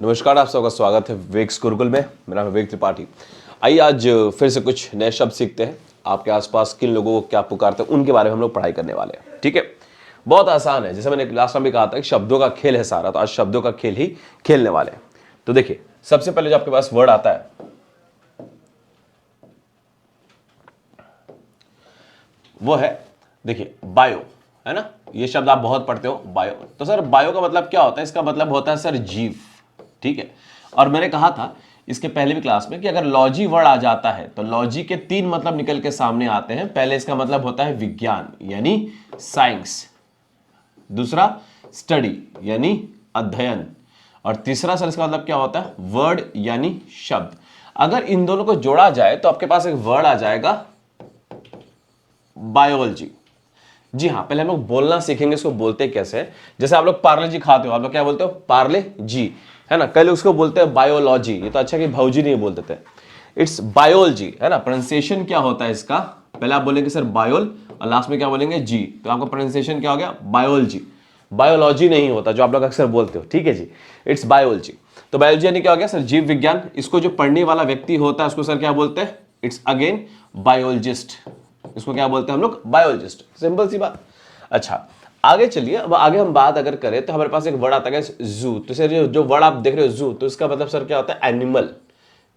नमस्कार, आप सबका स्वागत है वेक्स गुरुकुल में। मेरा नाम है वेग त्रिपाठी। आइए आज फिर से कुछ नए शब्द सीखते हैं। आपके आसपास किन लोगों को क्या पुकारते हैं उनके बारे में हम लोग पढ़ाई करने वाले हैं। ठीक है, बहुत आसान है। जैसे मैंने लास्ट टाइम भी कहा था कि शब्दों का खेल है सारा, तो आज शब्दों का खेल ही खेलने वाले हैं। तो देखिए, सबसे पहले जो आपके पास वर्ड आता है वो है, देखिए, बायो, है ना। ये शब्द आप बहुत पढ़ते हो, बायो। तो सर बायो का मतलब क्या होता है? इसका मतलब होता है सर जीव। ठीक है, और मैंने कहा था इसके पहले भी क्लास में कि अगर लॉजी वर्ड आ जाता है तो लॉजी के तीन मतलब निकल के सामने आते हैं। पहले इसका मतलब होता है विज्ञान यानी साइंस, दूसरा स्टडी यानी अध्ययन, और तीसरा सर इसका मतलब क्या होता है? वर्ड यानी शब्द। अगर इन दोनों को जोड़ा जाए तो आपके पास एक वर्ड आ जाएगा बायोलॉजी। जी हाँ, पहले हम लोग बोलना सीखेंगे इसको बोलते कैसे हैं। जैसे आप लोग पार्ले जी खाते हो, आप लोग क्या बोलते हो? पार्ले जी, है ना। कई लोग उसको बोलते हैं बायोलॉजी। ये तो अच्छा कि भाऊजी नहीं बोलते थे, इट्स बायोलॉजी, है ना। प्रोनाउंसिएशन क्या होता है इसका? पहले आप बोलेंगे सर बायोल, और लास्ट में क्या बोलेंगे? जी। तो आपका प्रोनाउंसिएशन क्या हो गया? बायोलॉजी। बायोलॉजी नहीं होता जो आप लोग अक्सर बोलते हो। ठीक है जी, इट्स बायोलॉजी। तो बायोलॉजी यानी क्या हो गया सर? जीव विज्ञान। इसको जो पढ़ने वाला व्यक्ति होता है उसको सर क्या बोलते हैं? It's again biologist. इसको क्या बोलते हैं हम लोग? बायोलॉजिस्ट। सिंपल सी बात। अच्छा, आगे चलिए। अब आगे हम बात अगर करें तो हमारे पास एक वर्ड आता है जू। तो सर जो वर्ड आप देख रहे हो जू, तो इसका मतलब सर क्या होता है? एनिमल।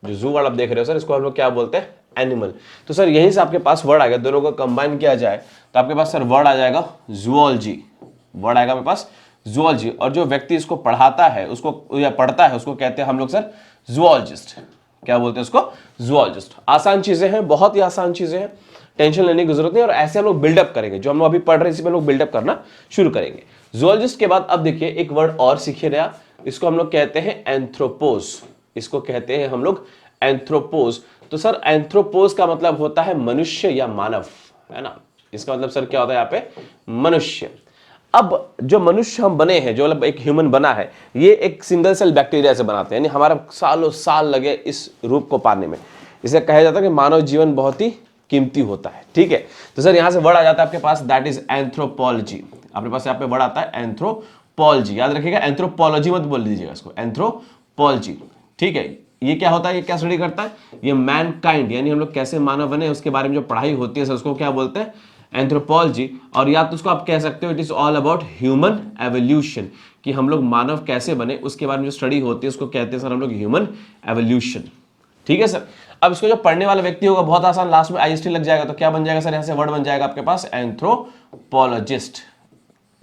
जो जू वर्ड आप देख रहे हो सर, इसको हम लोग क्या बोलते हैं? एनिमल। तो सर यहीं से आपके पास वर्ड आ गया। दोनों को कंबाइन किया जाए तो आपके पास सर वर्ड आ जाएगा जूलॉजी। वर्ड आएगा मेरे पास जूलॉजी, और जो व्यक्ति इसको पढ़ाता है उसको या पढ़ता है उसको कहते हैं हम लोग सर जूलॉजिस्ट। क्या बोलते हैं उसको? जूलॉजिस्ट। आसान चीजें हैं, बहुत ही आसान चीजें हैं, टेंशन लेने की जरूरत नहीं। और ऐसे हम लोग बिल्डअप करेंगे, जो हम लोग अभी पढ़ रहे हैं इसी में लोग बिल्डअप करना शुरू करेंगे। जूलॉजिस्ट के बाद अब देखिए एक वर्ड और सीखे नया। इसको हम लोग कहते हैं एंथ्रोपोज। इसको कहते हैं हम लोग एंथ्रोपोज। तो सर एंथ्रोपोज का मतलब होता है मनुष्य या मानव, है ना। इसका मतलब सर क्या होता है यहाँ पे? मनुष्य। अब जो मनुष्य हम बने हैं, जो मतलब एक ह्यूमन बना है, ये एक सिंगल सेल बैक्टीरिया से बनाते हैं, यानी हमारा सालों साल लगे इस रूप को पाने में। इसे कहा जाता है कि मानव जीवन बहुत ही कीमती होता है। ठीक है, तो सर यहां से वर्ड आ जाता है आपके पास, दैट इज एंथ्रोपोलॉजी। आपके पास यहाँ पे वर्ड आता है एंथ्रोपोलॉजी। याद रखिएगा, एंथ्रोपोलॉजी मत बोल दीजिएगा इसको, एंथ्रोपोलॉजी। ठीक है, ये क्या होता है? ये क्या स्टडी करता है? ये मैनकाइंड यानी हम लोग कैसे मानव बने उसके बारे में जो पढ़ाई होती है सर, उसको क्या बोलते हैं? एंथ्रोपोलॉजी। और या तो उसको आप कह सकते हो it is all about human evolution, कि हम लोग मानव कैसे बने उसके बारे में जो स्टडी होती है उसको कहते हैं सर हम लोग ह्यूमन एवोल्यूशन। ठीक है सर। अब इसको जो पढ़ने वाला व्यक्ति होगा, बहुत आसान, लास्ट में आईएसटी लग जाएगा तो क्या बन जाएगा सर? यहां से वर्ड बन जाएगा आपके पास एंथ्रोपोलॉजिस्ट।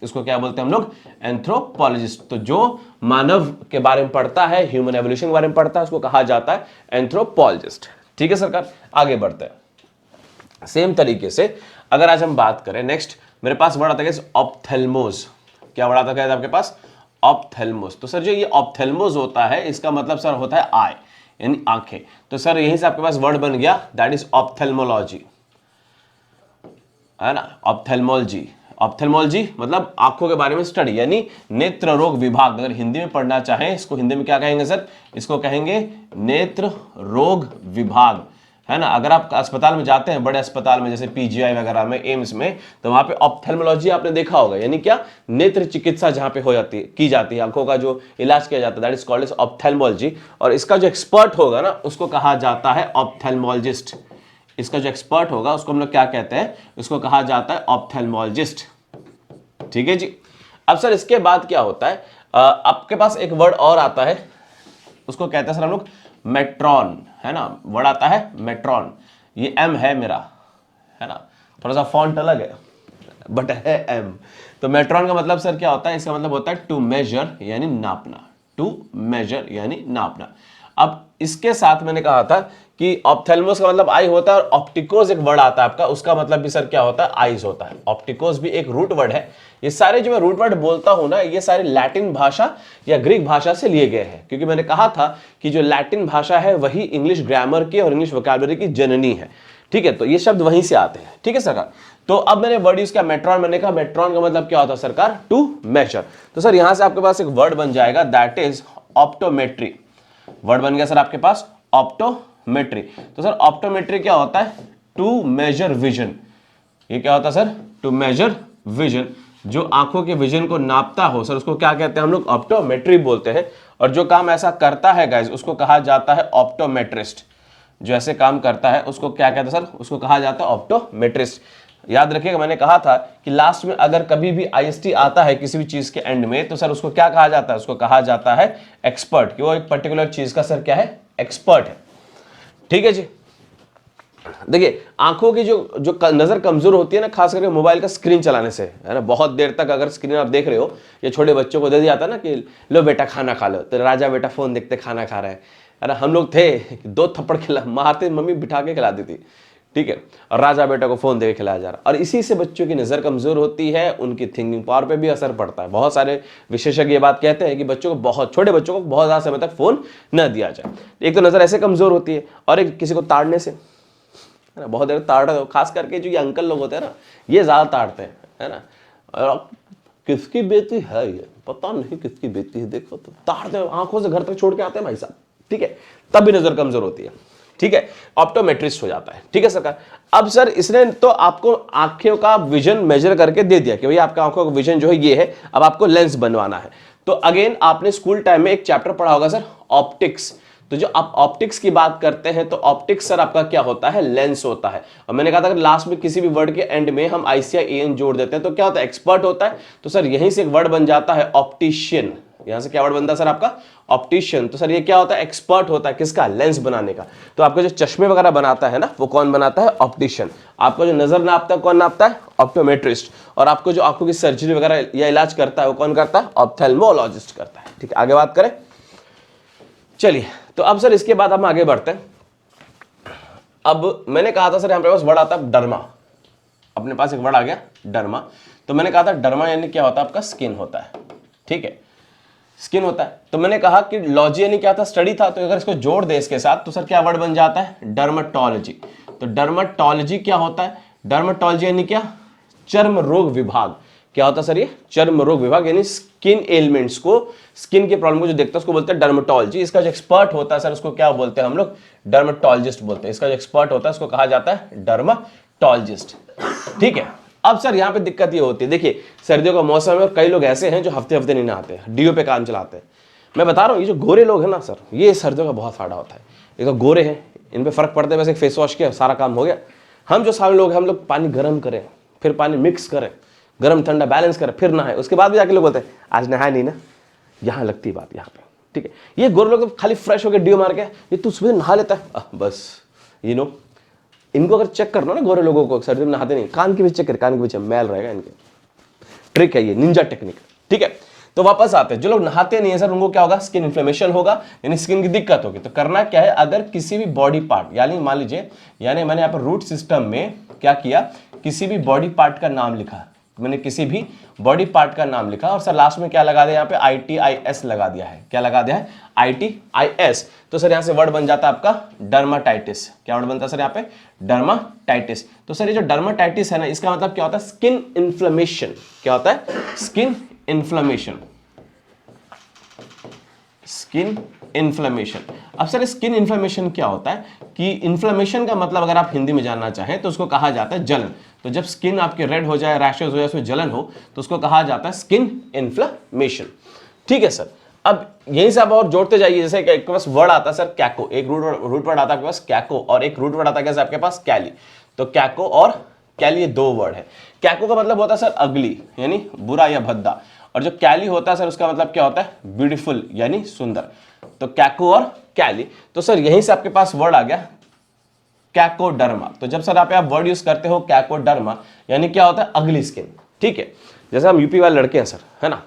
इसको क्या बोलते हैं हम लोग? एंथ्रोपोलॉजिस्ट। तो जो मानव के बारे में पढ़ता है, ह्यूमन एवोल्यूशन के बारे में पढ़ता है, उसको कहा जाता है एंथ्रोपोलॉजिस्ट। ठीक है सरकार, आगे बढ़ते हैं। सेम तरीके से अगर आज हम बात करें नेक्स्ट, मेरे पास वर्ड आता है ऑप्थेल्मोस। क्या वर्ड आता है आपके पास? ऑप्थेल्मोस। तो सर जो ये ऑप्थेल्मोस होता है इसका मतलब सर होता है आई, यानी आंखें। तो सर यहीं से आपके पास वर्ड बन गया, दैट इज ऑप्थेल्मोलॉजी, है ना। ऑप्थेल्मोलॉजी, ऑप्थेल्मोलॉजी मतलब आंखों के बारे में स्टडी, यानी नेत्र रोग विभाग। अगर हिंदी में पढ़ना चाहें इसको हिंदी में क्या कहेंगे सर? इसको कहेंगे नेत्र रोग विभाग, है ना। अगर आप अस्पताल में जाते हैं, बड़े अस्पताल में जैसे पीजीआई वगैरह में, एम्स में, तो वहां पे ऑप्थेल्मोलॉजी आपने देखा होगा, यानी क्या? नेत्र चिकित्सा जहां पे हो जाती है, की जाती है, आंखों का जो इलाज किया जाता है, that is called as ophthalmology. और इसका जो एक्सपर्ट होगा ना उसको कहा जाता है ऑप्थेल्मोलॉजिस्ट। इसका जो एक्सपर्ट होगा उसको हम लोग क्या कहते हैं? उसको कहा जाता है ऑप्थेल्मोलॉजिस्ट। ठीक है जी। अब सर इसके बाद क्या होता है? आपके पास एक वर्ड और आता है, उसको कहते हैं सर हम लोग मेट्रॉन, है ना। वर्ड आता है मेट्रॉन। ये एम है मेरा, है ना, थोड़ा सा फॉन्ट अलग है बट है एम। तो मेट्रॉन का मतलब सर क्या होता है? इसका मतलब होता है टू मेजर यानी नापना, टू मेजर यानी नापना। अब इसके साथ मैंने कहा था कि ऑप्थेल्मोस का मतलब आई होता है, और ऑप्टिकोस एक वर्ड आता है आपका, उसका मतलब भी सर क्या होता है? आईज होता है। ऑप्टिकोस भी एक रूट वर्ड है। ये सारे जो मैं रूट वर्ड बोलता हूं ना, ये सारे लैटिन भाषा या ग्रीक भाषा से लिए गए हैं, क्योंकि मैंने कहा था कि जो लैटिन भाषा है वही इंग्लिश ग्रामर की और इंग्लिश वोकैबुलरी की जननी है। ठीक है, तो ये शब्द वहीं से आते हैं। ठीक है सरकार। तो अब मैंने वर्ड यूज किया मेट्रॉन। मैंने कहा मेट्रॉन का मतलब क्या होता है सरकार? To major. तो सर यहां से आपके पास एक वर्ड बन जाएगा, दैट इज ऑप्टोमेट्री। वर्ड बन गया सर आपके पास ऑप्टोमेट्री। तो सर ऑप्टोमेट्री क्या होता है? To measure vision. ये क्या होता है सर? To measure vision. जो आंखों के विजन को नापता हो सर उसको क्या कहते हैं हम लोग, ऑप्टोमेट्री बोलते हैं। और जो काम ऐसा करता है गाइज उसको कहा जाता है ऑप्टोमेट्रिस्ट। जो ऐसे काम करता है उसको क्या कहते हैं सर, उसको कहा जाता है ऑप्टोमेट्रिस्ट। याद रखिएगा मैंने कहा था कि लास्ट में अगर कभी भी आईएसटी आता है किसी भी चीज के एंड में तो सर उसको क्या कहा जाता है, उसको कहा जाता है एक्सपर्ट, कि वो एक पर्टिकुलर चीज का सर क्या है, एक्सपर्ट है। ठीक है जी। देखिए आंखों की जो नजर कमजोर होती है ना, खास करके मोबाइल का स्क्रीन चलाने से, है ना, बहुत देर तक अगर स्क्रीन आप देख रहे हो, या छोटे बच्चों को दे दिया जाता है ना कि लो बेटा खाना खा लो, तो राजा बेटा फोन देखते खाना खा रहा है ना। हम लोग थे 2 थप्पड़ खिला मारते, मम्मी बिठा के खिलाती थी, ठीक है, और राजा बेटा को फोन देके खिलाया जा रहा। और इसी से बच्चों की नजर कमजोर होती है, उनकी थिंकिंग पावर पे भी असर पड़ता है। बहुत सारे विशेषज्ञ ये बात कहते हैं कि बच्चों को, बहुत छोटे बच्चों को बहुत ज्यादा समय तक फोन न दिया जाए। एक तो नजर ऐसे कमजोर होती है, और एक किसी को ताड़ने से, है ना, बहुत देर ताड़ रहे हो, खास करके जो ये अंकल लोग होते हैं ना, ये ज्यादा ताड़ते हैं, है ना। और किसकी बेटी है ये, पता नहीं किसकी बेटी है, देखो तो ताड़ते हैं, आंखों से घर तक छोड़ के आते हैं भाई साहब, ठीक है, तब भी नजर कमजोर होती है, ठीक है, ऑप्टोमेट्रिस्ट हो जाता है। ठीक है सरकार। अब सर इसने तो आपको आंखों का विजन मेजर करके दे दिया कि भाई आपका आंखों का विजन जो है ये है, अब आपको लेंस बनवाना है। तो अगेन आपने स्कूल टाइम में एक चैप्टर पढ़ा होगा सर, ऑप्टिक्स। तो जो आप ऑप्टिक्स की बात करते हैं तो ऑप्टिक्स सर आपका क्या होता है, लेंस होता है। और मैंने कहा था अगर लास्ट में किसी भी वर्ड के एंड में हम ICIAN जोड़ देते हैं तो क्या होता है, एक्सपर्ट होता है। तो सर यहीं से एक वर्ड बन जाता है ऑप्टिशियन। यहां से क्या वर्ड बनता है सर आपका, ऑप्टिशियन। तो सर ये क्या होता है, एक्सपर्ट होता है किसका, लेंस बनाने का। तो आपका जो चश्मे वगैरह बनाता है ना, वो कौन बनाता है, ऑप्टिशियन। आपका जो नजर नापता है कौन नापता है, ऑप्टोमेट्रिस्ट। और आपको जो आंखों की सर्जरी वगैरह या इलाज करता है वो कौन करता है, ऑप्थेल्मोलॉजिस्ट करता है। ठीक है, आगे बात करें, चलिए। तो अब सर इसके बाद हम आगे बढ़ते हैं। अब मैंने कहा था सर यहां पे पास वर्ड आता है डर्मा, अपने पास एक वर्ड आ गया डर्मा। तो मैंने कहा था डर्मा यानी क्या होता है, आपका स्किन होता है, ठीक है, स्किन होता है। तो मैंने कहा कि लॉजी यानी क्या था, स्टडी था। तो अगर इसको जोड़ दे इसके साथ तो सर क्या वर्ड बन जाता है, डर्माटोलॉजी। तो डर्माटोलॉजी क्या होता है, डर्माटोलॉजी यानी क्या, चर्म रोग विभाग। क्या होता है सर ये, चर्म रोग विभाग, यानी स्किन एलिमेंट्स को, स्किन के प्रॉब्लम को जो देखता है उसको बोलते हैं डर्माटोलॉजी। इसका जो एक्सपर्ट होता है सर उसको क्या बोलते हैं हम लोग, डर्माटोलॉजिस्ट बोलते हैं। इसका जो एक्सपर्ट होता है उसको कहा जाता है डर्माटोलॉजिस्ट। ठीक है। अब सर यहाँ पे दिक्कत ये होती है, देखिए सर्दियों का मौसम है और कई लोग ऐसे हैं जो हफ्ते हफ्ते नहीं नहाते, डीओ पे काम चलाते हैं। मैं बता रहा हूँ ये जो गोरे लोग हैं ना सर, ये सर्दियों का बहुत फायदा होता है। ये तो गोरे हैं, इन पे फर्क पड़ता है, वैसे फेस वॉश किया सारा काम हो गया। हम जो सारे लोग हैं, हम लोग पानी गर्म करें, फिर पानी मिक्स करें, गर्म ठंडा बैलेंस करें, फिर नहाए, उसके बाद भी जाके लोग बोलते हैं आज नहाया नहीं ना, यहाँ लगती है बात यहाँ पे। ठीक है, ये गोरे लोग तो खाली फ्रेश होकर डीओ मार के, ये तू सुबह नहा लेता है बस, इनको अगर चेक करना ना गोरे लोगों को, सर्दी में नहाते नहीं, कान के पीछे चेक कर, कान के पीछे मैल रहेगा, इनके ट्रिक है ये, निंजा टेक्निक। ठीक है, तो वापस आते हैं, जो लोग नहाते नहीं है सर उनको क्या होगा, स्किन इन्फ्लेमेशन होगा, यानी स्किन की दिक्कत होगी। तो करना क्या है, अगर किसी भी बॉडी पार्ट, यानी मान लीजिए, यानी मैंने यहाँ पर रूट सिस्टम में क्या किया, किसी भी बॉडी पार्ट का नाम लिखा, मैंने किसी भी बॉडी पार्ट का नाम लिखा और सर लास्ट में क्या लगा दिया, यहाँ पे ITIS लगा दिया है। क्या लगा दिया है, ITIS। तो सर यहाँ से वर्ड बन जाता है आपका डर्माटाइटिस। क्या वर्ड बनता है सर यहाँ पे, डर्माटाइटिस। तो सर ये जो डर्माटाइटिस है ना, इसका मतलब क्या होता है, स्किन इन्फ्लेमेशन। क्या होता है, स्किन इन्फ्लेमेशन, स्किन इन्फ्लेमेशन। अब सर स्किन इन्फ्लेमेशन क्या होता है, कि इन्फ्लेमेशन का मतलब अगर आप हिंदी में जानना चाहें तो उसको कहा जाता है जलन। तो जब स्किन आपके रेड हो जाए, रैशेस हो जाए, उसमें जलन हो, तो उसको कहा जाता है स्किन इन्फ्लेमेशन। ठीक है सर। अब यहीं से आप और जोड़ते जाइए, जैसे आपके पास वर्ड आता है सर कैको, एक रूट वर्ड आता है आपके पास कैको, और एक रूट वर्ड आता है आपके पास कैली। तो कैको और कैली ये 2 वर्ड है। कैको का मतलब होता है सर अगली, यानी बुरा या भद्दा, और जो कैली होता है सर उसका मतलब क्या होता है, ब्यूटीफुल यानी सुंदर। तो कैको और कैली, तो सर यहीं से आपके पास वर्ड आ गया कैकोडर्मा। तो जब सर आप वर्ड यूज करते हो कैकोडर्मा, यानी क्या होता है, अगली स्किन। ठीक है, जैसे हम यूपी वाले लड़के हैं सर, है ना,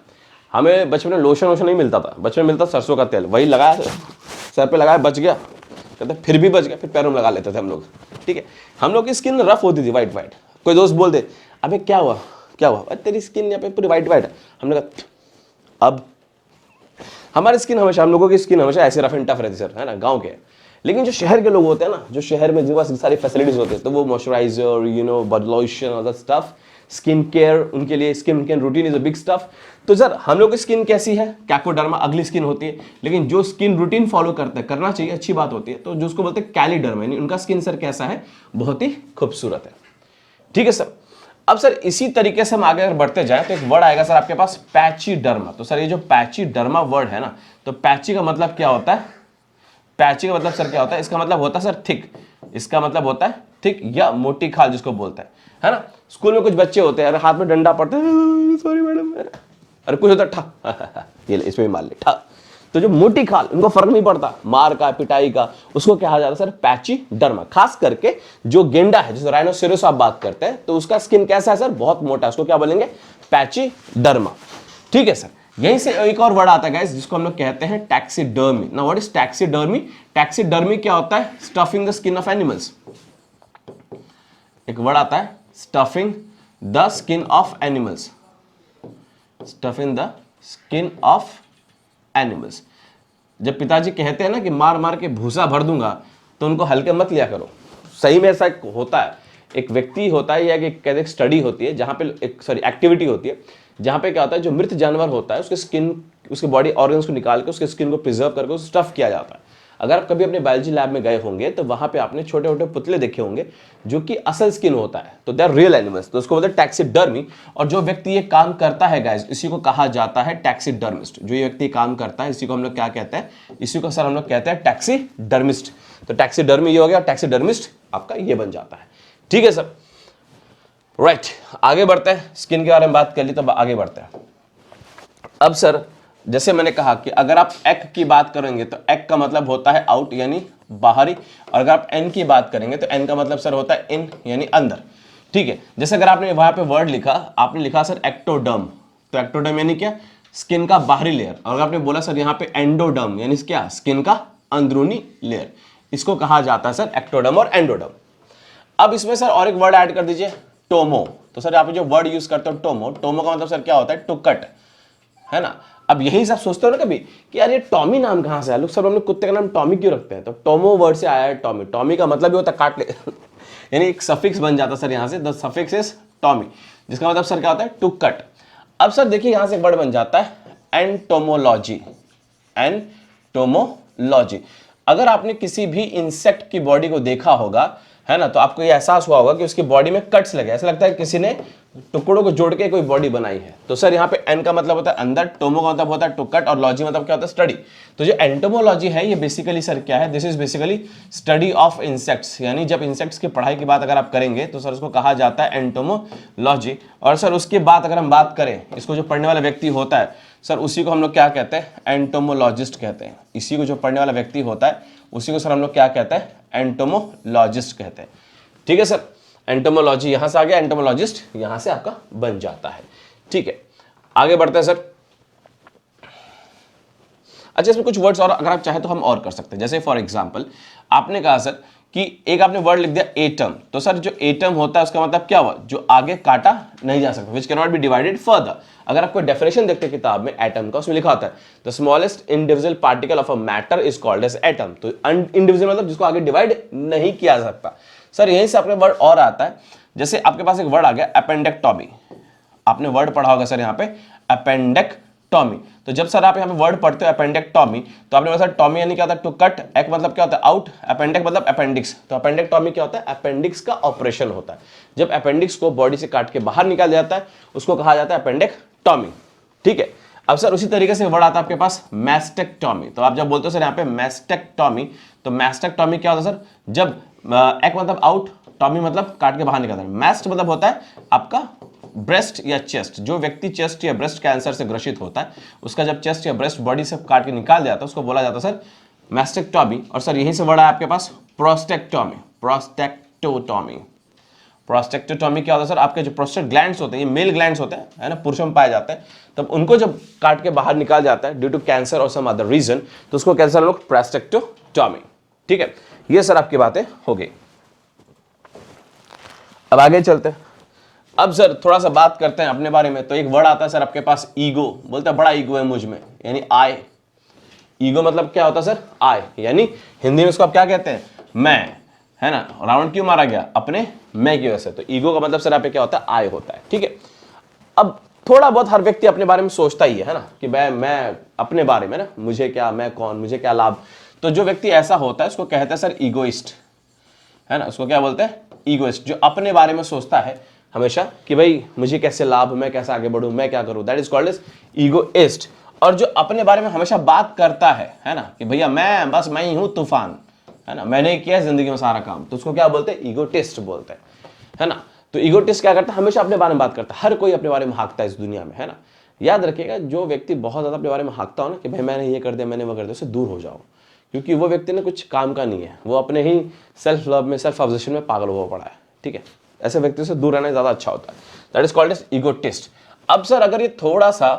हमें बचपन में लोशन वोशन नहीं मिलता था, बचपन में मिलता सरसों का तेल, वही लगाया सर पे, लगाया बच गया, कहते फिर भी बच गया, फिर पैरों में लगा लेते थे हम लोग। ठीक है, हम लोग की स्किन रफ होती थी, वाइट वाइट। कोई दोस्त बोल दे अबे क्या हुआ क्या हुआ, तेरी स्किन यहाँ पे पूरी वाइट वाइट है, हमने कहा अब हमारी स्किन हमेशा, हम लोगों की स्किन हमेशा ऐसे रफ एंड टफ रहती सर, है ना, गांव के। लेकिन जो शहर के लोग होते हैं ना, जो शहर में जिनके पास सारी फैसिलिटीज होती है, तो वो मॉइस्चराइजर, बॉडी लोशन और दैट स्टफ, स्किन केयर, उनके लिए skin care routine is a big stuff. तो सर हम लोग की स्किन कैसी है, कैकोडर्मा, अगली स्किन होती है। लेकिन जो स्किन रूटीन फॉलो करते हैं, करना चाहिए, अच्छी बात होती है, तो जो उसको बोलते हैं कैलीडर्मा, यानी उनका स्किन सर कैसा है, बहुत ही खूबसूरत है। ठीक है सर। अब सर इसी तरीके से हम आगे अगर बढ़ते जाए तो एक वर्ड आएगा सर आपके पास पैचीडर्मा। तो सर ये जो पैचीडर्मा वर्ड है ना, तो पैची का मतलब क्या होता है? पैची का मतलब सर क्या होता है? इसका मतलब होता है सर थिक। इसका मतलब होता है थिक या मोटी खाल जिसको बोलते हैं, है ना। स्कूल में कुछ बच्चे होते हैं, अरे हाथ में डंडा पड़ता है, सॉरी मैडम, अरे कुछ होता है ठा, ये इसमें भी मार ले ठा। तो जो मोटी खाल, उनको फर्क नहीं पड़ता मार का पिटाई का, उसको कहा जाता है सर पैचीडर्मा। खास करके जो गेंडा है, जैसे राइनोसेरोस आप बात करते हैं, तो उसका स्किन कैसा है सर? बहुत मोटा है, उसको क्या बोलेंगे? पैचीडर्मा। ठीक है सर। यहीं से एक और वर्ड आता है गाइस जिसको हम लोग कहते हैं taxidermy. Now what is taxidermy? Taxidermy क्या होता है? Stuffing the skin of animals. एक वर्ड आता है stuffing the skin of animals. Stuffing the skin of animals. जब पिताजी कहते हैं ना कि मार मार के भूसा भर दूंगा, तो उनको हल्के मत लिया करो। सही में ऐसा होता है। एक व्यक्ति होता है या एक स्टडी होती है जहां पे एक्टिविटी होती है जहां पे क्या होता है, जो मृत जानवर होता है उसके स्किन, उसके बॉडी ऑर्गन्स को निकाल के उसके स्किन को प्रिजर्व करके उसे स्टफ किया जाता है। अगर आप कभी अपने बायोलॉजी लैब में गए होंगे तो वहां पे आपने छोटे छोटे पुतले देखे होंगे जो कि असल स्किन होता है, तो दे आर रियल एनिमल्स, तो उसको बोलते हैं टैक्सीडर्मी। और जो व्यक्ति ये काम करता है गाइस, इसी को कहा जाता है टैक्सीडर्मिस्ट। जो ये व्यक्ति काम करता है इसी को हम लोग क्या कहते हैं? इसी को सर हम लोग कहते हैं टैक्सीडर्मिस्ट। तो टैक्सीडर्मी ये हो गया, टैक्सीडर्मिस्ट आपका ये बन जाता है। ठीक है सर, राइट। आगे बढ़ते हैं, स्किन के बारे में बात कर ली तो आगे बढ़ते हैं। अब सर जैसे मैंने कहा कि अगर आप एग की बात करेंगे तो एग का मतलब होता है आउट यानी बाहरी, और अगर आप एन की बात करेंगे तो एन का मतलब सर होता है इन यानी अंदर। ठीक है, जैसे अगर आपने वहां पे वर्ड लिखा, आपने लिखा सर एक्टोडर्म, तो एक्टोडर्म यानी क्या? स्किन का बाहरी लेयर। और अगर आपने बोला सर यहाँ पे एंडोडर्म यानी क्या? स्किन का अंदरूनी लेयर। इसको कहा जाता है सर एक्टोडर्म और एंडोडर्म। अब इसमें सर और एक वर्ड ऐड कर दीजिए, टोमो। तो सर आप जो वर्ड यूज करते हो टोमो, टोमो का मतलब सर क्या होता है? टू कट, है ना। अब यही सब सोचते हो ना कभी कि यार ये टॉमी नाम कहां से आया? लोग सब अपने कुत्ते का नाम टॉमी क्यों रखते हैं? तो टोमो वर्ड से आया है टॉमी। टॉमी का मतलब भी होता है काट ले यानी एक सफिक्स बन जाता सर यहाँ से, द सफिक्स इज टॉमी, जिसका मतलब सर क्या होता है? To cut. अब सर देखिए यहां से वर्ड बन जाता है एंटोमोलॉजी। एंटोमोलॉजी। अगर आपने किसी भी इंसेक्ट की बॉडी को देखा होगा, है ना, तो आपको ये एहसास हुआ होगा कि उसकी बॉडी में कट्स लगे, ऐसा लगता है किसी ने टुकड़ों को जोड़ के कोई बॉडी बनाई है। तो सर यहाँ पे एन का मतलब होता है अंदर, टोमो का मतलब होता है टू कट, और लॉजी मतलब क्या होता है? स्टडी। तो जो एंटोमोलॉजी है ये बेसिकली सर क्या है? This is basically study of insects. यानी जब इंसेक्ट्स की पढ़ाई की बात अगर आप करेंगे तो सर उसको कहा जाता है एंटोमोलॉजी। और सर उसके बाद अगर हम बात करें, इसको जो पढ़ने वाला व्यक्ति होता है सर उसी को हम लोग क्या कहते हैं? एंटोमोलॉजिस्ट कहते हैं। इसी को जो पढ़ने वाला व्यक्ति होता है उसी को सर हम लोग क्या कहते हैं? एंटोमोलॉजिस्ट कहते हैं। ठीक है सर, एंटोमोलॉजी यहां से आ गया, एंटोमोलॉजिस्ट यहां से आपका बन जाता है। ठीक है, आगे बढ़ते हैं सर। अच्छा, इसमें कुछ वर्ड्स और अगर आप चाहे तो हम और कर सकते हैं। जैसे फॉर एग्जांपल आपने कहा सर कि एक आपने वर्ड लिख दिया एटम, तो सर जो एटम होता है उसका मतलब क्या हुआ? जो आगे काटा नहीं जा सकता, which can not be divided further. अगर आपको डेफिनेशन देखते हैं किताब में एटम का, उसमें लिखा होता है the smallest individual particle of a matter is called as atom. तो इंडिविजुअल मतलब जिसको आगे डिवाइड नहीं किया जा सकता। सर यहीं से अपने वर्ड और आता है, जैसे आपके पास एक वर्ड आ गया अपेंडेक्टॉमी। आपने वर्ड पढ़ा होगा सर यहाँ पे अपेंडेक्टॉमी। तो जब सर आप यहाँ पे वर्ड पढ़ते हो अपेंडेक्टॉमी, तो आपने बोला सर टॉमी यानी क्या होता है? To cut. एक मतलब क्या होता है? आउट। अपेंडेक मतलब अपेंडिक्स। तो अपेंडेक्टॉमी क्या होता है? अपेंडिक्स का ऑपरेशन होता है। जब अपेंडिक्स को बॉडी से काट के बाहर निकाल जाता है उसको कहा जाता है अपेंडेक्टॉमी। ठीक है, अब सर उसी तरीके से वर्ड आता है आपके पास मैस्टेक्टॉमी। तो आप जब बोलते हो सर यहाँ पे मैस्टेक्टॉमी, तो मैस्टेक्टॉमी क्या होता है सर? जब एक मतलब आउट, टॉमी मतलब काट के बाहर निकालना है। मैस्ट मतलब होता है आपका ब्रेस्ट या चेस्ट। जो व्यक्ति चेस्ट या ब्रेस्ट कैंसर से ग्रसित होता है उसका जब चेस्ट या ब्रेस्ट बॉडी से काट के निकाल जाता है उसको बोला जाता है सर मैस्टेक्टॉमी। और सर यहीं से वर्ड है आपके पास प्रोस्टेक्टॉमी। प्रोस्टेक्टोटॉमी। प्रोस्टेक्टोटॉमी क्या होता है सर? आपके जो प्रोस्टेट ग्लैंड्स होते हैं, ये मेल ग्लैंड्स होते हैं, है ना, पुरुषों में पाए जाते हैं, तब उनको जब काट के बाहर निकाल जाता है ड्यू टू कैंसर और सम अदर रीजन, तो उसको कहते हैं लोग प्रोस्टेक्टोटॉमी। ठीक है, ये सर आपकी बातें हो गई। अब आगे चलते हैं। अब सर थोड़ा सा बात करते हैं अपने बारे में। तो एक वर्ड आता है सर आपके पास ईगो। बोलता है बड़ा ईगो है मुझ में, यानी आई। ईगो मतलब क्या होता है सर? आई। यानी हिंदी में इसको आप क्या कहते हैं? मैं, है ना। राउंड क्यों मारा गया? अपने मैं की वजह से। तो ईगो का मतलब सर यहाँ पे क्या होता है? आई होता है। ठीक है, अब थोड़ा बहुत हर व्यक्ति अपने बारे में सोचता ही है ना, कि मैं अपने बारे में ना, मुझे क्या, मैं कौन, मुझे क्या लाभ। तो जो व्यक्ति ऐसा होता है उसको कहते हैं सर ईगोइस्ट, है ना। उसको क्या बोलते हैं? ईगोइस्ट। जो अपने बारे में सोचता है हमेशा कि भाई मुझे कैसे लाभ, मैं कैसे आगे बढ़ूं, मैं क्या करूं, that is called as egoist. और जो अपने बारे में हमेशा बात करता है ना, कि भैया मैं ही हूं तूफान, है ना, मैंने किया जिंदगी में सारा काम, तो उसको क्या बोलते हैं, ईगोटिस्ट बोलते हैं, है ना। तो ईगोटिस्ट क्या करता है, हमेशा अपने बारे में बात करता है, हर कोई अपने बारे में हाँकता है इस दुनिया में, है ना। याद रखिएगा, जो व्यक्ति बहुत ज्यादा अपने बारे में हाँकता हो ना कि भाई मैंने ये कर दिया, मैंने वो कर दिया, उससे दूर हो जाओ, क्योंकि वो व्यक्ति ने कुछ काम का नहीं है, वो अपने ही सेल्फ लव में, सेल्फ ऑब्जेशन में पागल हुआ पड़ा है, ठीक है। ऐसे व्यक्ति से दूर रहना ज्यादा अच्छा होता है, that is called as egotist. अब सर अगर ये थोड़ा सा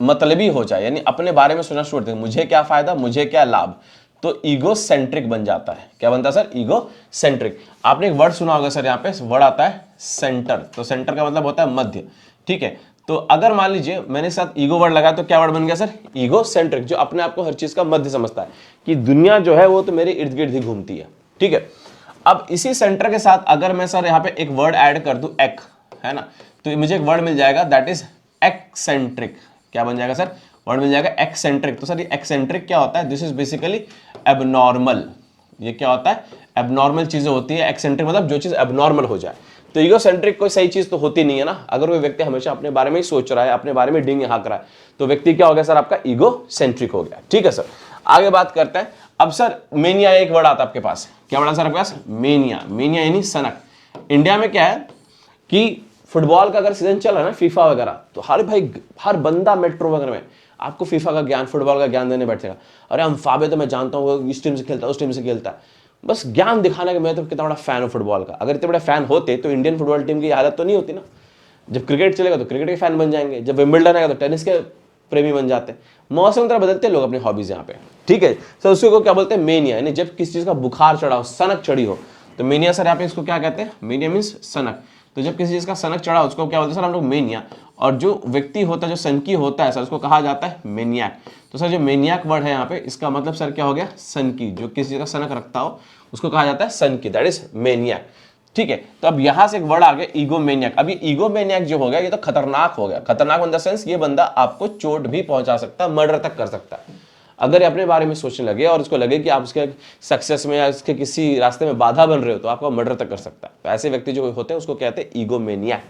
मतलबी हो जाए, यानी अपने बारे में सोचना शुरू कर दे, मुझे क्या फायदा, मुझे क्या लाभ, तो ईगो सेंट्रिक बन जाता है। क्या बनता है सर, ईगो सेंट्रिक। आपने एक वर्ड सुना होगा सर, यहाँ पे वर्ड आता है सेंटर, तो सेंटर का मतलब होता है मध्य, ठीक है। तो अगर मान लीजिए मैंने साथ ईगो वर्ड लगाया तो क्या वर्ड बन गया सर, ईगो सेंट्रिक, जो अपने आप को हर चीज का मध्य समझता है कि दुनिया जो है वो तो मेरे इर्द गिर्द ही घूमती है, ठीक है। अब इसी सेंटर के साथ अगर मैं सर यहाँ पे एक वर्ड ऐड कर दूं एक, है ना, तो मुझे एक वर्ड मिल जाएगा दैट इज एक्सेंट्रिक। क्या बन जाएगा सर, वर्ड मिल जाएगा एक्सेंट्रिक। तो सर ये एक्सेंट्रिक क्या होता है, दिस इज बेसिकली एबनॉर्मल। ये क्या होता है, एबनॉर्मल चीजें होती है। एक्सेंट्रिक मतलब जो चीज एबनॉर्मल हो जाए। तो ईगोसेंट्रिक कोई सही चीज तो होती नहीं है ना। अगर कोई व्यक्ति हमेशा अपने बारे में ही सोच रहा है, अपने बारे में डिंग हाँक रहा है, तो व्यक्ति क्या हो गया सर, आपका ईगोसेंट्रिक हो गया, ठीक है सर। आगे बात करते हैं। अब सर मेनिया एक वर्ड आता है आपके पास, क्या वर्ड है सर आपके पास, मेनिया। मेनिया यानी सनक। इंडिया में क्या है कि फुटबॉल का अगर सीजन चल रहा है ना, फीफा वगैरह, तो हर बंदा मेट्रो वगैरह में आपको फीफा का ज्ञान, फुटबॉल का ज्ञान देने बैठेगा। अरे हम फाबे तो मैं जानता हूँ वो इस टीम से खेलता है, उस टीम से खेलता है, बस ज्ञान दिखाने का मैं तो कितना बड़ा फैन हूँ फुटबॉल का। अगर इतने बड़े फैन होते तो इंडियन फुटबॉल टीम की हालत तो नहीं होती ना। जब क्रिकेट चलेगा तो क्रिकेट के फैन बन जाएंगे, जब विंबलडन आएगा तो टेनिस के प्रेमी बन जाते हैं। मौसम तरह बदलते हैं लोग अपनी हॉबीज यहाँ पे, ठीक है। सर उसको क्या बोलते हैं, मेनिया, यानी जब किसी चीज का बुखार चढ़ा हो, सनक चढ़ी हो, तो मेनिया सर यहाँ पे इसको क्या कहते हैं, मेनिया मीन्स सनक। तो जब किसी चीज का सनक चढ़ा उसको क्या बोलते हैं सर हम लोग, मेनिया। और जो व्यक्ति होता है, जो सनकी होता है सर, उसको कहा जाता है मेनियक। तो सर जो मेनियक वर्ड है यहाँ पे, इसका मतलब सर क्या हो गया, सनकी। जो किसी चीज का सनक रखता हो उसको कहा जाता है सनकी, दैट इज मेनियक, ठीक है। तो अब यहां से एक वर्ड आ गया ईगोमेनियक। अब ये ईगोमेनियक जो हो गया, ये तो खतरनाक हो गया। खतरनाक इन द सेंस ये बंदा आपको चोट भी पहुंचा सकता है, मर्डर तक कर सकता है। अगर ये अपने बारे में सोचने लगे और उसको लगे कि आप उसके सक्सेस में या उसके किसी रास्ते में बाधा बन रहे हो, तो आपको मर्डर तक कर सकता है। तो ऐसे व्यक्ति जो होते हैं उसको कहते हैं ईगोमेनियक।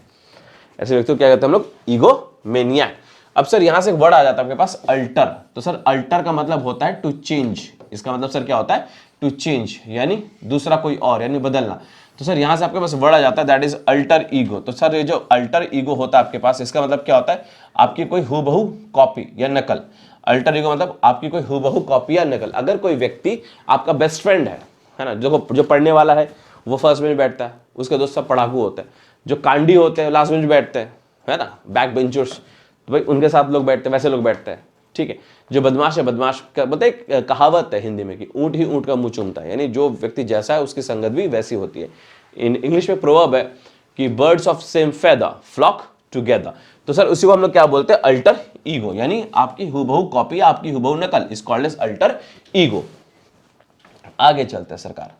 ऐसे व्यक्ति को क्या कहते हैं हम लोग, ईगोमेनियक। अब सर यहां से एक वर्ड आ जाता है आपके पास, अल्टर। तो सर अल्टर का मतलब होता है टू चेंज। इसका मतलब सर क्या होता है, टू चेंज, यानी दूसरा कोई और, यानी बदलना। तो सर यहां से आपके पास वर्ड आ जाता है दैट इज अल्टर ईगो। तो सर ये जो अल्टर ईगो होता है आपके पास, इसका मतलब क्या होता है, आपकी कोई हूबहू कॉपी या नकल। अल्टर ईगो मतलब आपकी कोई हूबहू कॉपी या नकल। अगर कोई व्यक्ति आपका बेस्ट फ्रेंड है ना, जो पढ़ने वाला है वो फर्स्ट बेंच बैठता है, उसके दोस्त सब पढ़ाकू होते हैं, जो कांडी होते हैं लास्ट बेंच बैठते हैं, है ना, बैक बेंचर्स, तो भाई उनके साथ लोग बैठते हैं, वैसे लोग बैठते हैं, ठीक है। जो बदमाश है, बदमाश का मतलब एक कहावत है हिंदी में कि ऊंट ही ऊंट का मुंह चूमता है, यानी जो व्यक्ति जैसा है उसकी संगत भी वैसी होती है। इन इंग्लिश में प्रोवर्ब है कि birds of same feather flock together. तो सर उसी को हम लोग क्या बोलते हैं, अल्टर ईगो, यानी आपकी हूबहू कॉपी, आपकी हूबहू नकल, is called as alter ego. आगे चलते हैं सरकार।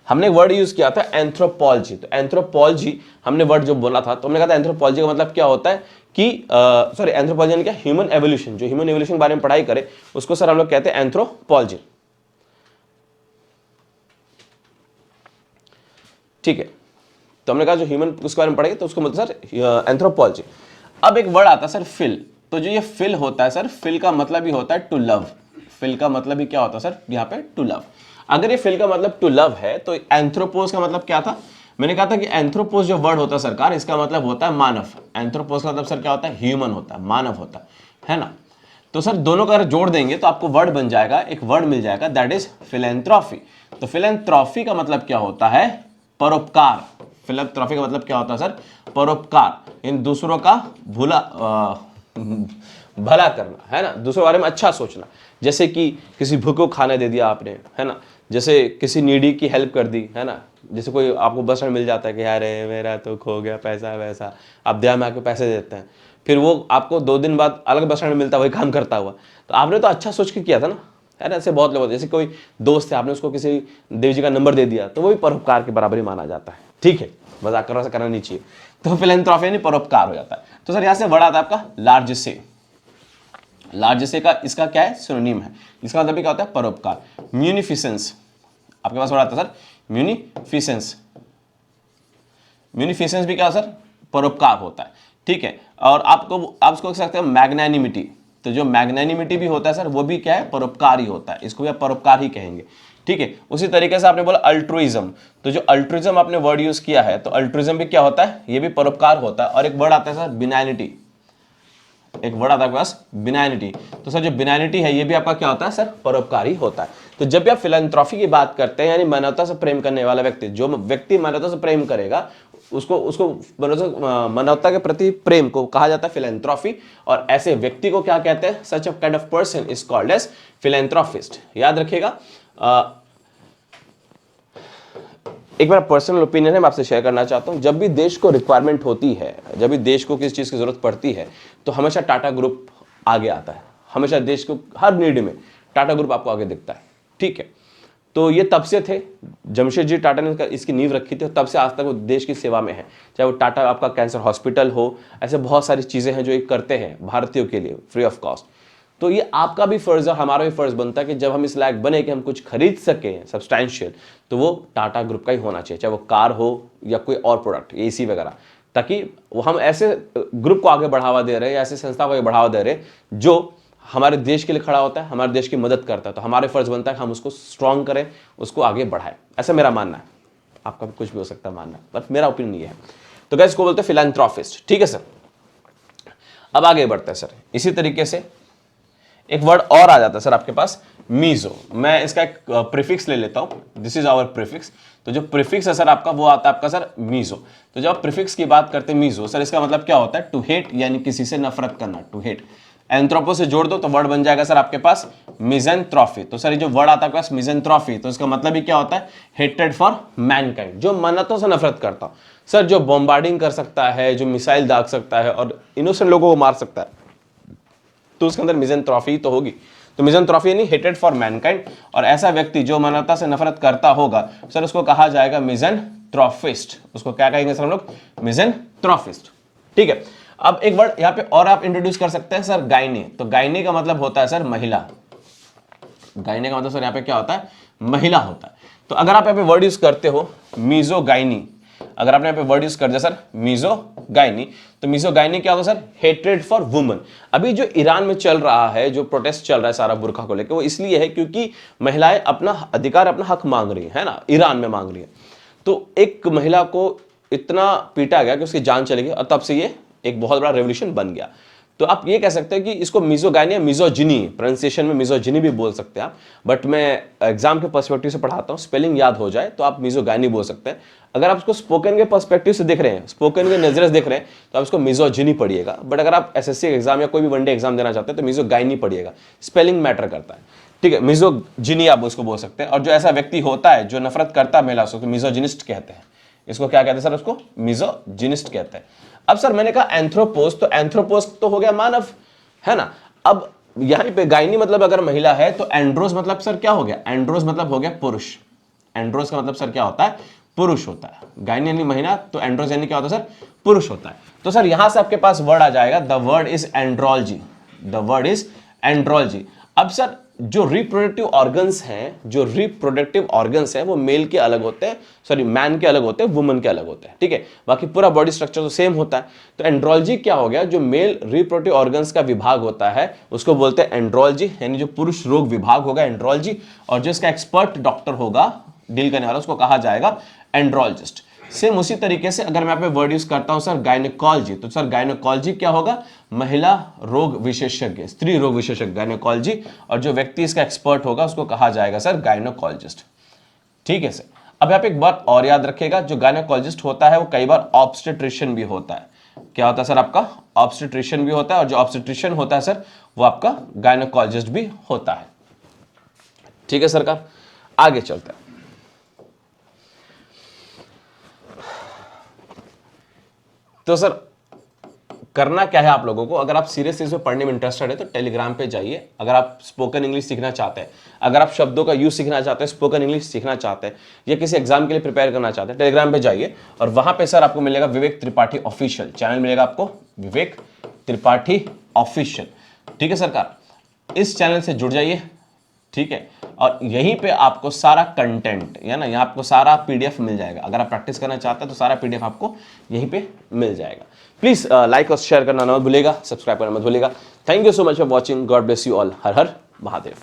हमने वर्ड यूज किया था एंथ्रोपोलॉजी। तो एंथ्रोपोलॉजी हमने वर्ड जो बोला था, तो हमने कहा था एंथ्रोपोलॉजी का मतलब क्या होता है कि सॉरी एंथ्रोपोलॉजी यानी क्या, ह्यूमन एवोल्यूशन। जो ह्यूमन एवोल्यूशन के बारे में पढ़ाई करे उसको सर हम लोग कहते हैं एंथ्रोपोलॉजी, ठीक है। तो हमने कहा जो ह्यूमन उसके बारे में पढ़ेंगे तो उसको मतलब सर एंथ्रोपोलॉजी। अब एक वर्ड आता है सर फिल। तो जो ये फिल होता है सर, फिल का मतलब ही होता है टू लव। फिल का मतलब ही क्या होता है सर यहाँ पे, टू लव। अगर ये फिल का मतलब टू लव है तो एंथ्रोपोस का मतलब क्या था, मैंने कहा था कि एंथ्रोपोस जो वर्ड होता है सरकार, इसका मतलब होता है मानव। एंथ्रोपोस का मतलब सर क्या होता है, ह्यूमन होता है, मानव होता है ना। तो सर दोनों का अगर जोड़ देंगे तो आपको वर्ड बन जाएगा, एक वर्ड मिल जाएगा दैट इज फिलैंथ्रोपी। तो फिलैंथ्रोपी का मतलब क्या होता है, परोपकार। फिलैंथ्रोपी का मतलब क्या होता है सर, परोपकार, इन दूसरों का भला करना, है ना, दूसरों के बारे में अच्छा सोचना। जैसे कि किसी भूखे को खाना दे दिया आपने, है ना, जैसे किसी नीडी की हेल्प कर दी, है ना। जैसे कोई आपको बस स्टैंड मिल जाता है कि यार मेरा तो खो गया पैसा वैसा, आप दया में आके पैसे देते हैं, फिर वो आपको 2 दिन बाद अलग बस स्टैंड मिलता है वही काम करता हुआ, तो आपने तो अच्छा सोच के किया था ना, है ना। ऐसे बहुत लोग होते हैं, जैसे कोई दोस्त है, आपने उसको किसी देव जी का नंबर दे दिया, तो वो भी परोपकार के बराबर ही माना जाता है, ठीक है। मजाक करना नहीं चाहिए। तो फिलैंथ्रोपी यानी परोपकार हो जाता है। तो सर यहाँ से वर्ड आता है आपका लार्जेसे। लार्जेसे का इसका क्या है, सिनोनिम है, इसका मतलब क्या होता है, परोपकार। म्यूनिफिसेंस, आपके पास वर्ड आता है सर म्यूनिफिसेंस। म्यूनिफिसेंस भी क्या सर, परोपकार होता है, ठीक है। और आप इसको कह सकते हैं मैग्नानिमिटी, तो जो मैग्नानिमिटी भी होता है सर वो भी क्या है, परोपकार ही होता है, इसको भी आप परोपकार ही कहेंगे, ठीक है। उसी तरीके से आपने बोला अल्ट्रुइज्म, तो जो अल्ट्रुइज्म आपने वर्ड यूज किया है, तो अल्ट्रुइज्म भी क्या होता है, ये भी परोपकार होता है। और एक वर्ड आता है सर बिनाइनिटी, एक वर्ड आता है आपके पास बिनाइनिटी, तो सर जो बिनाइनिटी है ये भी आपका क्या होता है सर, परोपकारी होता है। तो जब भी आप फिलैंथ्रोपी की बात करते हैं, यानी मानवता से प्रेम करने वाला व्यक्ति, जो व्यक्ति मानवता से प्रेम करेगा उसको मानवता के प्रति प्रेम को कहा जाता है फिलैंथ्रोपी, और ऐसे व्यक्ति को क्या कहते हैं, such a kind of person is called as philanthropist. याद रखिएगा। एक बार पर्सनल ओपिनियन है, मैं आपसे शेयर करना चाहता हूं, जब भी देश को रिक्वायरमेंट होती है, जब भी देश को किसी चीज की जरूरत पड़ती है, तो हमेशा टाटा ग्रुप आगे आता है, हमेशा देश को हर नीड में टाटा ग्रुप आपको आगे दिखता है, ठीक है। तो ये तब से थे, जमशेदजी टाटा ने इसकी नींव रखी थी, तब से आज तक वो देश की सेवा में है। चाहे वो टाटा आपका कैंसर हॉस्पिटल हो, ऐसे बहुत सारी चीजें हैं जो ये करते हैं भारतीयों के लिए फ्री ऑफ कॉस्ट। तो ये आपका भी फर्ज है, हमारा भी फर्ज बनता है कि जब हम इस लायक बने कि हम कुछ खरीद सकें सब्सटैंशियल, तो वो टाटा ग्रुप का ही होना चाहिए, चाहे वो कार हो या कोई और प्रोडक्ट, एसी वगैरह, ताकि वो हम ऐसे ग्रुप को आगे बढ़ावा दे रहे हैं, ऐसे संस्था को आगे बढ़ावा दे रहे हैं जो हमारे देश के लिए खड़ा होता है, हमारे देश की मदद करता है। तो हमारे फर्ज बनता है कि हम उसको स्ट्रॉन्ग करें, उसको आगे बढ़ाएं। ऐसा मेरा मानना है, आपका भी कुछ भी हो सकता है मानना, बट मेरा ओपिनियन ये है। तो गाइस इसको बोलते हैं फिलैंथ्रोपिस्ट, ठीक है सर। अब आगे बढ़ते हैं सर, इसी तरीके से एक वर्ड और आ जाता है सर आपके पास, मीजो। मैं इसका एक प्रीफिक्स ले लेता हूं, दिस इज आवर प्रीफिक्स। तो जो प्रीफिक्स है सर आपका, वो आता है आपका सर मीजो। तो जब आप प्रीफिक्स की बात करते हैं मीजो, सर इसका मतलब क्या होता है, टू हेट, यानी किसी से नफरत करना, टू हेट। एंथ्रोपो से जोड़ दो तो वर्ड बन जाएगा सर आपके पास मिज़ेंथ्रोपी। तो सर ये जो वर्ड आता है आपके पास मिज़ेंथ्रोपी, तो इसका मतलब ही क्या होता है, हेट्रेड फॉर मैनकाइंड, जो मानवता से नफरत करता हो। सर जो बॉम्बार्डिंग कर सकता है, जो मिसाइल दाग सकता है और इनोसेंट लोगों को मार सकता है, तो उसके अंदर मिज़ेंथ्रोपी तो होगी। तो मिज़ेंथ्रोपी यानी हेटेड फॉर मैनकाइंड, और ऐसा व्यक्ति जो मानवता से नफरत करता होगा सर उसको कहा जाएगा मिज़ेंथ्रोपिस्ट। उसको क्या कहेंगे सर हम लोग, मिज़ेंथ्रोपिस्ट, ठीक है। अब एक वर्ड यहां पे और आप इंट्रोड्यूस कर सकते हैं सर, गायनी। तो गायनी का मतलब होता है सर महिला, गायनी का मतलब सर यहां पे क्या होता है, महिला होता है। तो अगर आप यहां पे वर्ड यूज करते हो मीजोगाइनी, अगर आपने यहाँ पे वर्ड यूज कर दिया सर मीजोगाइनी, तो मीजोगाइनी क्या होगा सर, हेट्रेड फॉर वुमन। अभी जो ईरान में चल रहा है, जो प्रोटेस्ट चल रहा है सारा बुर्का को लेकर, वो इसलिए है क्योंकि महिलाएं अपना अधिकार, अपना हक मांग रही है ना, ईरान में मांग रही है। तो एक महिला को इतना पीटा गया कि उसकी जान चली गई, और तब से ये एक बहुत बड़ा रेवोल्यूशन बन गया। तो आप ये कह सकते हैं कि इसको मिजोगाइनी या मिजोजिनी, प्रोनाउंसिएशन में मिजोजिनी भी बोल सकते हैं आप, बट मैं एग्जाम के पर्सपेक्टिव से पढ़ाता हूँ, स्पेलिंग याद हो जाए तो आप मिजोगाइनी बोल सकते हैं। अगर आप इसको स्पोकन के पर्सपेक्टिव से देख रहे हैं, स्पोकन के नजरिए से देख रहे हैं, तो आप इसको मिजोजिनी पढ़िएगा। बट अगर आप एसएससी एग्जाम या कोई भी वनडे एग्जाम देना चाहते हैं तो मिजोगाइनी पढ़िएगा, स्पेलिंग मैटर करता है, ठीक है। मिजोजिनी आप उसको बोल सकते हैं। और जो ऐसा व्यक्ति होता है जो नफरत करता है महिला से, उसको मिजोजिनिस्ट कहते हैं। इसको क्या कहते हैं सर, उसको मिजोजिनिस्ट कहते हैं। अब सर मैंने कहा एंथ्रोपोस, तो एंथ्रोपोस तो हो गया मानव, है ना। अब यहां पे गायनी मतलब अगर महिला है, तो एंड्रोस मतलब सर क्या हो गया, एंड्रोस मतलब हो गया पुरुष। एंड्रोस का मतलब सर क्या होता है, पुरुष होता है। गायनी यानी महिला, तो एंड्रोस यानी क्या होता है सर, पुरुष होता है। तो सर यहां से आपके पास वर्ड आ जाएगा, the word is andrology, the word is andrology. अब सर जो रिप्रोडक्टिव ऑर्गन्स हैं, जो रिप्रोडक्टिव ऑर्गन्स हैं वो मेल के अलग होते हैं, सॉरी मैन के अलग होते हैं, वुमन के अलग होते हैं, ठीक है। बाकी पूरा बॉडी स्ट्रक्चर तो सेम होता है। तो एंड्रोलॉजी क्या हो गया, जो मेल रिप्रोडक्टिव ऑर्गन्स का विभाग होता है उसको बोलते हैं एंड्रोलॉजी, यानी जो पुरुष रोग विभाग होगा एंड्रोलॉजी, और जो इसका एक्सपर्ट डॉक्टर होगा, डील करने वाला, उसको कहा जाएगा एंड्रोलॉजिस्ट। सेम उसी तरीके से अगर मैं यहाँ पे वर्ड यूज करता हूं सर गायनेकोलॉजी, तो सर गायनेकोलॉजी क्या होगा, महिला रोग विशेषज्ञ, स्त्री रोग विशेषज्ञ, गायनेकोलॉजी। और जो व्यक्ति इसका एक्सपर्ट होगा उसको कहा जाएगा सर गायनेकोलॉजिस्ट, ठीक है सर। अब यहाँ पे एक बात और याद रखिएगा, जो गायनेकोलॉजिस्ट होता है वो कई बार ऑब्स्टेट्रिशियन भी होता है। क्या होता है सर आपका, ऑब्स्टेट्रिशियन भी होता है, और जो ऑब्स्टेट्रिशियन होता है सर वो आपका गायनेकोलॉजिस्ट भी होता है, ठीक है सरकार। आगे चलते हैं। तो सर करना क्या है आप लोगों को, अगर आप सीरियस इसमें पढ़ने में इंटरेस्टेड है तो टेलीग्राम पे जाइए। अगर आप स्पोकन इंग्लिश सीखना चाहते हैं, अगर आप शब्दों का यूज सीखना चाहते हैं, स्पोकन इंग्लिश सीखना चाहते हैं, या किसी एग्जाम के लिए प्रिपेयर करना चाहते हैं, टेलीग्राम पे जाइए। और वहां पे सर आपको मिलेगा विवेक त्रिपाठी ऑफिशियल चैनल, मिलेगा आपको विवेक त्रिपाठी ऑफिशियल, ठीक है सरकार। इस चैनल से जुड़ जाइए, ठीक है। और यहीं पे आपको सारा कंटेंट है ना, यहाँ आपको सारा पीडीएफ मिल जाएगा। अगर आप प्रैक्टिस करना चाहते हैं तो सारा पीडीएफ आपको यहीं पे मिल जाएगा। प्लीज लाइक और शेयर करना मत भूलिएगा, सब्सक्राइब करना मत भूलिएगा। Thank you so much for watching. God bless you all. Her her Mahadev.